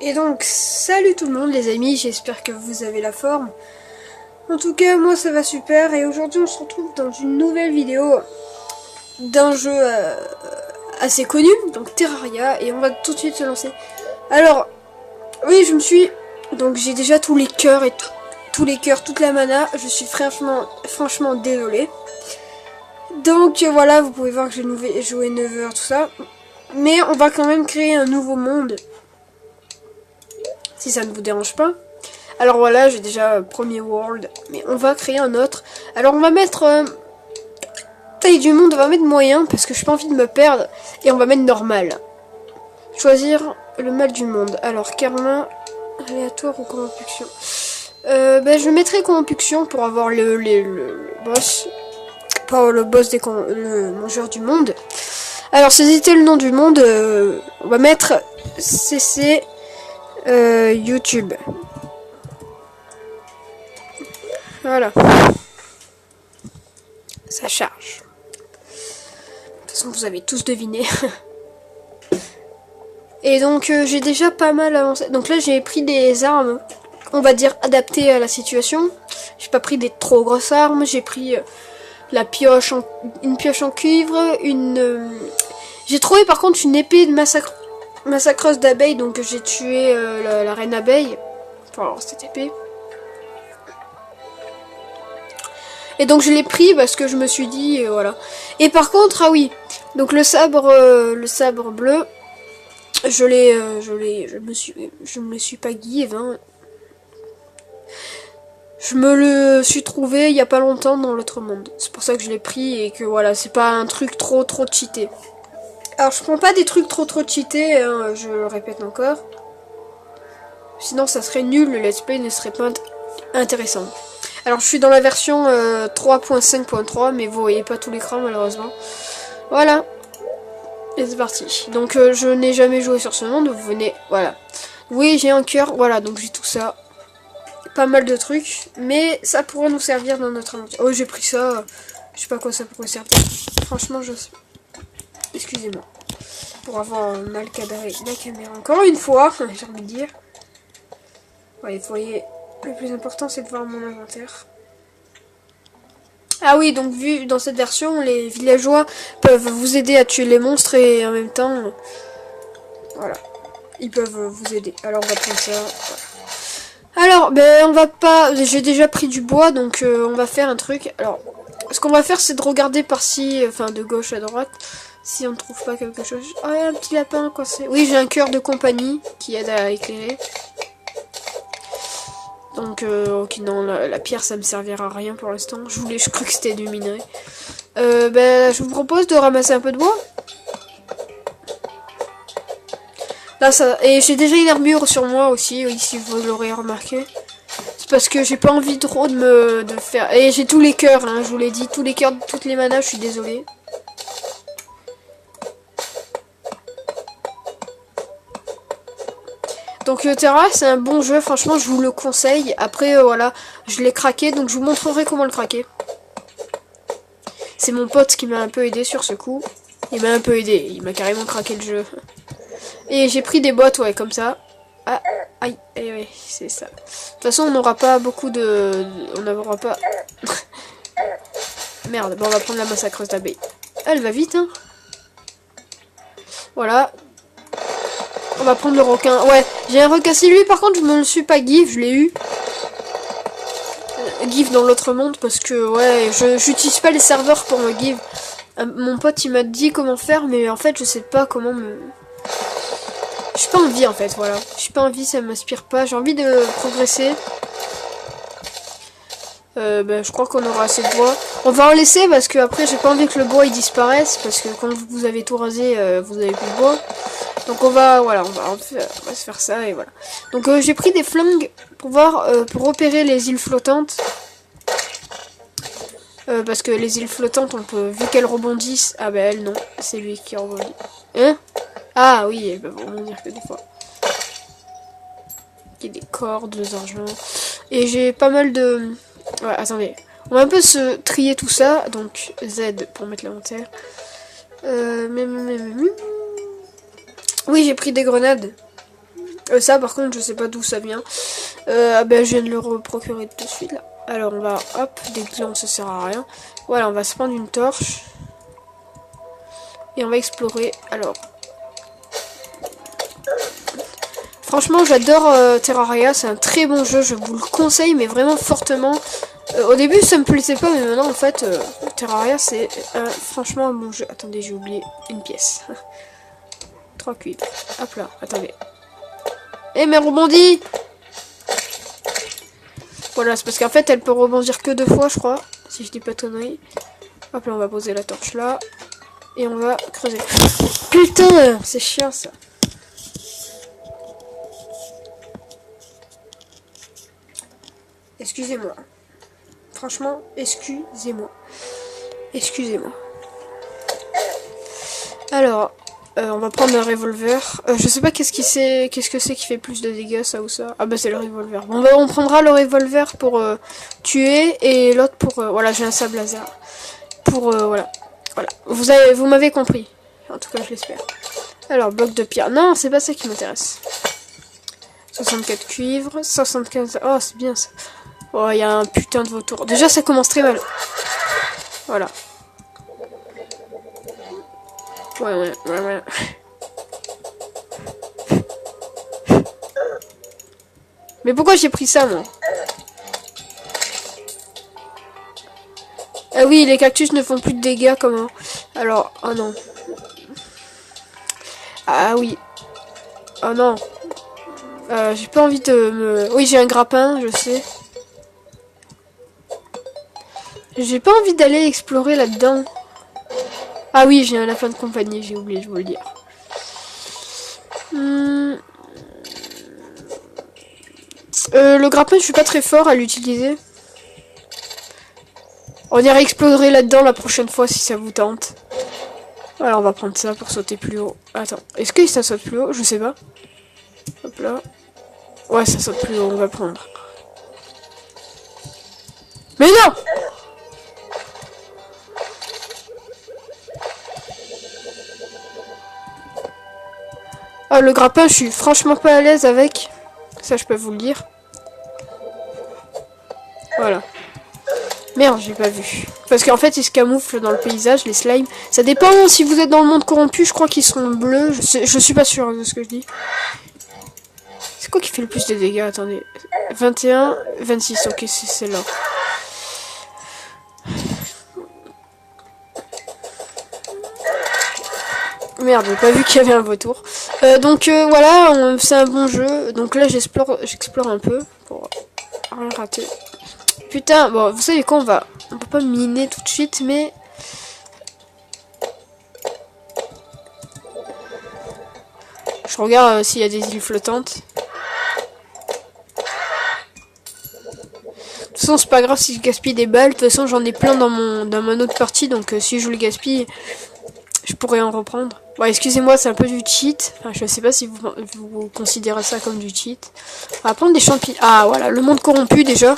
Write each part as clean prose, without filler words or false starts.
Et donc, salut tout le monde les amis, j'espère que vous avez la forme. En tout cas, moi ça va super et aujourd'hui on se retrouve dans une nouvelle vidéo d'un jeu assez connu, donc Terraria, et on va tout de suite se lancer. Alors, oui, donc j'ai déjà tous les cœurs et tous les cœurs, toute la mana, je suis franchement désolé. Donc voilà, vous pouvez voir que j'ai joué 9 heures, tout ça. Mais on va quand même créer un nouveau monde. Si ça ne vous dérange pas. Alors voilà, j'ai déjà premier world, mais on va créer un autre. Alors on va mettre taille du monde, on va mettre moyen parce que je n'ai pas envie de me perdre. Et on va mettre normal. Choisir le mal du monde. Alors karma, aléatoire ou corruption. Je mettrai corruption pour avoir le boss. Pas le boss le mangeur du monde. Alors c'était le nom du monde, on va mettre CC YouTube. Voilà. Ça charge. De toute façon, vous avez tous deviné. Et donc, j'ai déjà pas mal avancé. Donc là, j'ai pris des armes, on va dire, adaptées à la situation. J'ai pas pris des trop grosses armes. J'ai pris une pioche en cuivre, J'ai trouvé par contre une épée de massacreuse d'abeilles, donc j'ai tué la reine abeille. Enfin, cette épée. Et donc je l'ai pris parce que je me suis dit, voilà. Et par contre, ah oui, donc le sabre bleu, je me le suis pas give, hein. Je me le suis trouvé il y a pas longtemps dans l'autre monde. C'est pour ça que je l'ai pris et que voilà, c'est pas un truc trop cheaté. Alors je prends pas des trucs trop cheatés, hein, je le répète encore. Sinon ça serait nul, le let's play ne serait pas intéressant. Alors je suis dans la version 3.5.3, mais vous voyez pas tout l'écran malheureusement. Voilà. Et c'est parti. Donc je n'ai jamais joué sur ce monde, vous venez, voilà. Oui, j'ai un cœur, voilà, donc j'ai tout ça. Pas mal de trucs, mais ça pourra nous servir dans notre aventure. Oh, j'ai pris ça, je sais pas quoi ça pourrait servir. Franchement, je sais. Excusez-moi. Pour avoir mal cadré la caméra. Encore une fois, j'ai envie de dire. Ouais, vous voyez, le plus important c'est de voir mon inventaire. Ah oui, donc vu dans cette version, les villageois peuvent vous aider à tuer les monstres et en même temps, voilà, ils peuvent vous aider. Alors on va prendre ça. Voilà. Alors, on va pas. J'ai déjà pris du bois, donc on va faire un truc. Alors, ce qu'on va faire, c'est de regarder par-ci, enfin de gauche à droite, si on ne trouve pas quelque chose. Oh, il y a un petit lapin, quoi c'est. Oui, j'ai un cœur de compagnie qui aide à éclairer. Donc, ok, non, la pierre, ça me servira à rien pour l'instant. Je crois que c'était du minerai. Je vous propose de ramasser un peu de bois. Là, ça... Et j'ai déjà une armure sur moi aussi, oui, si vous l'aurez remarqué. C'est parce que j'ai pas envie trop de faire... Et j'ai tous les cœurs, hein, je vous l'ai dit, tous les cœurs, toutes les manas, je suis désolée. Donc Terra, c'est un bon jeu, franchement, je vous le conseille. Après, voilà, je l'ai craqué, donc je vous montrerai comment le craquer. C'est mon pote qui m'a un peu aidé sur ce coup. Il m'a un peu aidé, il m'a carrément craqué le jeu. Et j'ai pris des boîtes, ouais, comme ça. Ah, aïe, ouais, c'est ça. De toute façon, on n'aura pas beaucoup de... On n'aura pas... Merde, bon, on va prendre la massacreuse d'abeilles. Elle va vite, hein. Voilà. On va prendre le requin. Ouais, j'ai un requin. Si lui, par contre, je me le suis pas give, je l'ai eu. Give dans l'autre monde, parce que, ouais, j'utilise pas les serveurs pour me give. Mon pote, il m'a dit comment faire, mais en fait, je sais pas comment me... J'ai pas envie en fait, voilà. J'ai pas envie, ça m'inspire pas. J'ai envie de progresser. Je crois qu'on aura assez de bois. On va en laisser parce que après j'ai pas envie que le bois il disparaisse. Parce que quand vous avez tout rasé, vous avez plus de bois. Donc on va se faire ça et voilà. Donc j'ai pris des flingues pour voir, pour repérer les îles flottantes. Parce que les îles flottantes, on peut, vu qu'elles rebondissent. Ah elle non, c'est lui qui rebondit. Hein? Ah oui, elles peuvent rebondir que des fois. Il y a des cordes, des argents. Et j'ai pas mal de... Ouais, attendez. On va un peu se trier tout ça. Donc Z pour mettre l'inventaire. Oui, j'ai pris des grenades. Ça par contre je sais pas d'où ça vient. Ah ben je viens de le reprocurer tout de suite là. Alors on va, hop, des glands ça sert à rien. Voilà, on va se prendre une torche. Et on va explorer. Alors. Franchement j'adore Terraria, c'est un très bon jeu, je vous le conseille mais vraiment fortement. Au début ça me plaisait pas mais maintenant en fait Terraria c'est franchement un bon jeu. Attendez, j'ai oublié une pièce. 3 cuivres. Hop là, attendez. Eh mais rebondis. Voilà, c'est parce qu'en fait elle peut rebondir que 2 fois je crois. Si je dis pas de conneries. Hop là, on va poser la torche là. Et on va creuser. Putain, c'est chiant ça. Excusez-moi. Franchement, excusez-moi. Excusez-moi. Alors, on va prendre un revolver. Je sais pas qu'est-ce que c'est qui fait plus de dégâts, ça ou ça. Ah bah c'est le revolver. Bon bah on prendra le revolver pour tuer et l'autre pour... voilà, j'ai un sable laser. Pour... voilà. Voilà. Vous m'avez compris. En tout cas, je l'espère. Alors, bloc de pierre. Non, c'est pas ça qui m'intéresse. 64 cuivres. 75... Oh, c'est bien ça. Oh, il y a un putain de vautour. Déjà, ça commence très mal. Voilà. Ouais. Mais pourquoi j'ai pris ça, moi? Ah oui, les cactus ne font plus de dégâts, comment? Alors, oh non. Ah oui. Oh non. J'ai pas envie de me... Oui, j'ai un grappin, je sais. J'ai pas envie d'aller explorer là-dedans. Ah oui, j'ai un lapin de compagnie, j'ai oublié de vous le dire. Le grappin, je suis pas très fort à l'utiliser. On ira explorer là-dedans la prochaine fois si ça vous tente. Alors on va prendre ça pour sauter plus haut. Attends, est-ce que ça saute plus haut? Je sais pas. Hop là. Ouais, ça saute plus haut, on va prendre. Mais non! Ah, le grappin, je suis franchement pas à l'aise avec. Ça, je peux vous le dire. Voilà. Merde, j'ai pas vu. Parce qu'en fait, ils se camouflent dans le paysage, les slimes. Ça dépend si vous êtes dans le monde corrompu, je crois qu'ils sont bleus. Je suis pas sûr de ce que je dis. C'est quoi qui fait le plus de dégâts? Attendez. 21, 26, ok, c'est celle-là. Merde, j'ai pas vu qu'il y avait un vautour. Donc voilà, c'est un bon jeu. Donc là, j'explore un peu pour rien rater. Putain, bon, vous savez quoi, on peut pas miner tout de suite, mais... Je regarde s'il y a des îles flottantes. De toute façon, c'est pas grave si je gaspille des balles. De toute façon, j'en ai plein dans mon autre partie, donc si je le gaspille, je pourrais en reprendre. Bon, excusez-moi, c'est un peu du cheat. Enfin, je sais pas si vous considérez ça comme du cheat. On va prendre des champignons. Ah, voilà, le monde corrompu, déjà.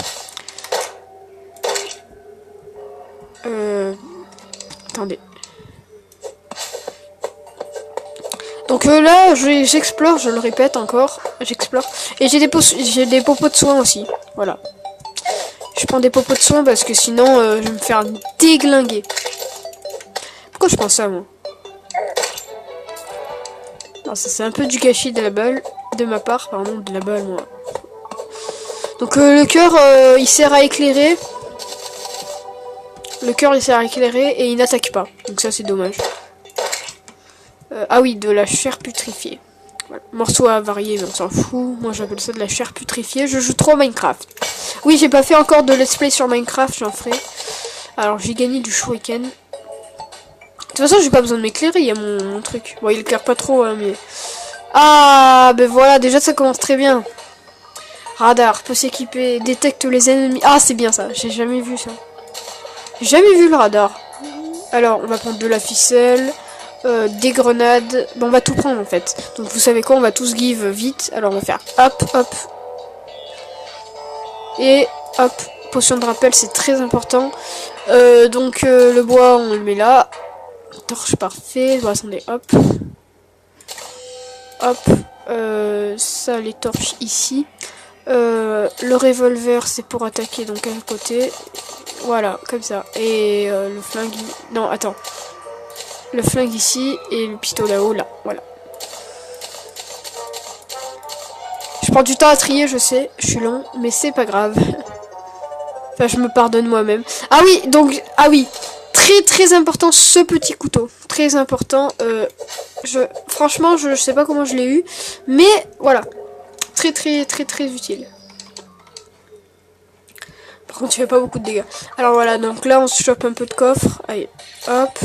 Attendez. Donc là, j'explore, je le répète encore. J'explore. Et j'ai des popos de soins aussi. Voilà. Je prends des popos de soins parce que sinon, je vais me faire déglinguer. Pourquoi je prends ça, moi? Non, ça c'est un peu du gâchis de la balle. De ma part, pardon, de la balle, moi. Donc le cœur, il sert à éclairer. Le cœur, il sert à éclairer et il n'attaque pas. Donc ça, c'est dommage. Ah oui, de la chair putrifiée. Voilà. Morceau à varier, mais on s'en fout. Moi, j'appelle ça de la chair putrifiée. Je joue trop à Minecraft. Oui, j'ai pas fait encore de let's play sur Minecraft, j'en ferai. Alors, j'ai gagné du shuriken. De toute façon, j'ai pas besoin de m'éclairer, il y a mon truc. Bon, il éclaire pas trop, hein, mais... Ah, ben voilà, déjà, ça commence très bien. Radar, peut s'équiper, détecte les ennemis. Ah, c'est bien ça, j'ai jamais vu ça. J'ai jamais vu le radar. Alors, on va prendre de la ficelle, des grenades. Bon, on va tout prendre, en fait. Donc, vous savez quoi, on va tous give vite. Alors, on va faire hop, hop. Et hop, potion de rappel, c'est très important. Donc, le bois, on le met là. Torche, parfait. Bon, attendez, hop. hop, ça les torches ici. Le revolver c'est pour attaquer donc à côté. Voilà, comme ça. Et le flingue... Non, attends. Le flingue ici et le pistolet là-haut, là. Voilà. Je prends du temps à trier, je sais. Je suis long, mais c'est pas grave. Enfin, je me pardonne moi-même. Ah oui, donc... Ah oui. Très très important, ce petit couteau. Très important. Franchement, je sais pas comment je l'ai eu. Mais, voilà. Très très très très utile. Par contre, il fait pas beaucoup de dégâts. Alors voilà, donc là, on se chope un peu de coffre. Allez, hop.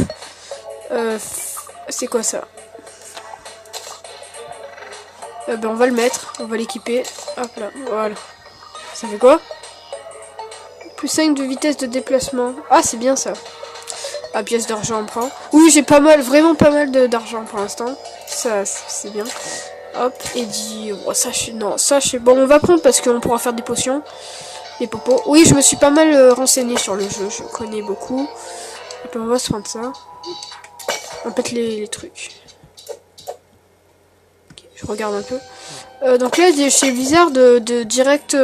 C'est quoi ça? Ben, on va le mettre. On va l'équiper. Hop là, voilà. Ça fait quoi? Plus 5 de vitesse de déplacement. Ah, c'est bien ça. Ah, pièce d'argent, on prend. Oui, j'ai pas mal, vraiment pas mal d'argent pour l'instant. Ça, c'est bien. Hop, et dit... Oh, ça, non, ça, je sais... Bon, on va prendre parce qu'on pourra faire des potions. Des popos. Oui, je me suis pas mal renseigné sur le jeu. Je connais beaucoup. Et puis, on va se prendre ça. On pète les trucs. Okay, je regarde un peu. Donc là, c'est bizarre de direct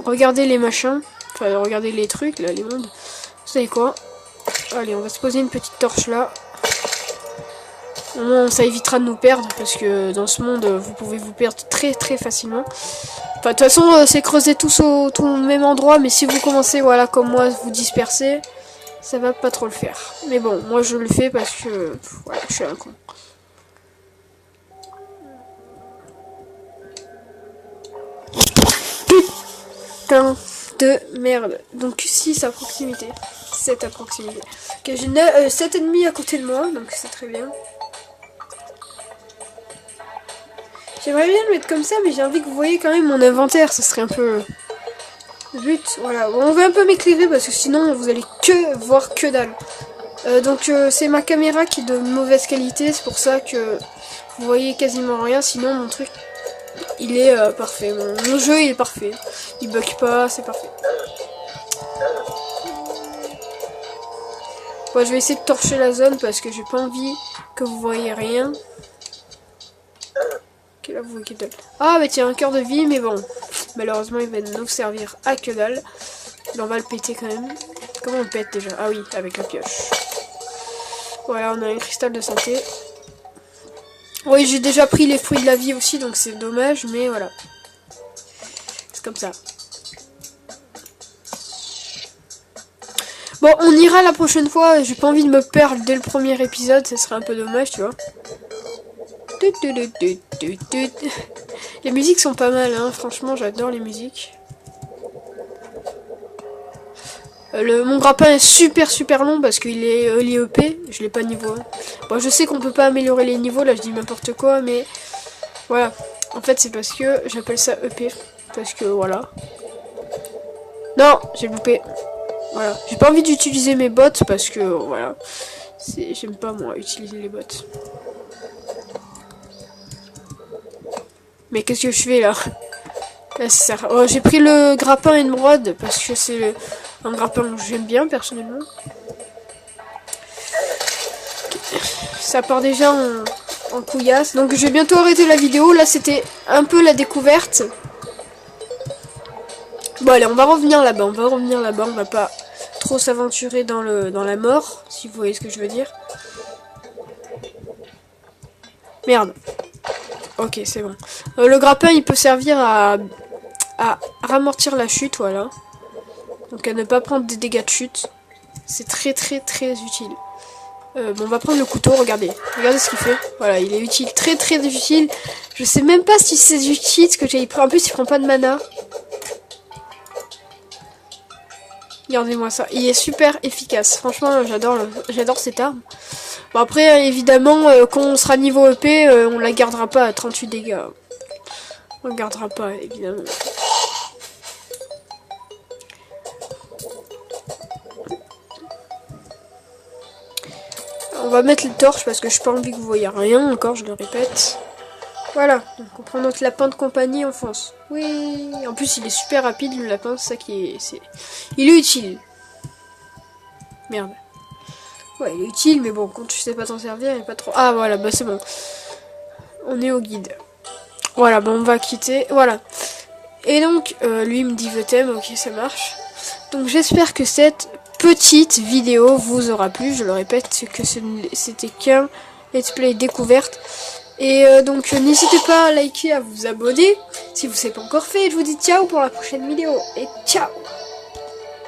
regarder les machins. Enfin, regarder les trucs, là, les mondes. Vous savez quoi? Allez, on va se poser une petite torche là. Au moins, ça évitera de nous perdre. Parce que dans ce monde, vous pouvez vous perdre très très facilement. Enfin, de toute façon, c'est creuser tous au même endroit. Mais si vous commencez, voilà, comme moi, vous disperser, ça va pas trop le faire. Mais bon, moi je le fais parce que voilà, je suis un con. Putain de merde. Donc 6 à proximité. 7 à proximité. Ok, j'ai 7 ennemis à côté de moi, donc c'est très bien. J'aimerais bien le mettre comme ça, mais j'ai envie que vous voyez quand même mon inventaire. Ça serait un peu le but. Voilà, bon, on va un peu m'éclairer parce que sinon vous allez que voir que dalle. Donc c'est ma caméra qui est de mauvaise qualité, c'est pour ça que vous voyez quasiment rien, sinon mon truc il est parfait, mon jeu il est parfait, il bug pas, c'est parfait. Bon, je vais essayer de torcher la zone parce que j'ai pas envie que vous voyez rien. Ok, là vous voyez que dalle. Ah bah tiens, un cœur de vie, mais bon, malheureusement il va nous servir à que dalle. Mais on va le péter quand même. Comment on le pète déjà? Ah oui, avec la pioche. Voilà, on a un cristal de santé. Oui, j'ai déjà pris les fruits de la vie aussi, donc c'est dommage, mais voilà. C'est comme ça. Bon, on ira la prochaine fois. J'ai pas envie de me perdre dès le premier épisode, ça serait un peu dommage, tu vois. Les musiques sont pas mal, hein. Franchement, j'adore les musiques. Mon grappin est super long parce qu'il est EP, je l'ai pas niveau 1. Bon, je sais qu'on peut pas améliorer les niveaux, là je dis n'importe quoi, mais voilà. En fait, c'est parce que j'appelle ça EP, parce que voilà. Non, j'ai loupé. Voilà, j'ai pas envie d'utiliser mes bots parce que voilà. J'aime pas moi utiliser les bots. Mais qu'est-ce que je fais là? Là, ça sert. Oh, j'ai pris le grappin émeraude parce que c'est un grappin que j'aime bien personnellement. Ça part déjà en couillasse. Donc je vais bientôt arrêter la vidéo. Là c'était un peu la découverte. Bon allez, on va revenir là-bas. On va pas trop s'aventurer dans la mort, si vous voyez ce que je veux dire. Merde. Ok, c'est bon. Le grappin il peut servir à ramortir la chute, voilà. Donc à ne pas prendre des dégâts de chute. C'est très utile. Bon, on va prendre le couteau, regardez. Regardez ce qu'il fait. Voilà, il est utile, très utile. Je sais même pas si c'est utile, ce que j'ai pris. En plus, il prend pas de mana. Regardez-moi ça. Il est super efficace. Franchement, j'adore cette arme. Bon, après, évidemment, quand on sera niveau EP, on la gardera pas à 38 dégâts. On la gardera pas, évidemment. On va mettre les torches parce que je n'ai pas envie que vous voyez rien encore, je le répète. Voilà, donc on prend notre lapin de compagnie, on fonce. Oui, en plus il est super rapide le lapin, c'est ça qui est... Il est utile. Merde. Ouais, il est utile, mais bon, quand tu sais pas t'en servir, il n'y a pas trop... Ah voilà, bah c'est bon. on est au guide. Voilà, bon, on va quitter, voilà. Et donc, lui me dit je t'aime, ok, ça marche. Donc j'espère que cette petite vidéo vous aura plu. Je le répète, c'est que c'était qu'un let's play découverte. Et donc n'hésitez pas à liker, à vous abonner si vous ne l'avez pas encore fait. Je vous dis ciao pour la prochaine vidéo. Et ciao!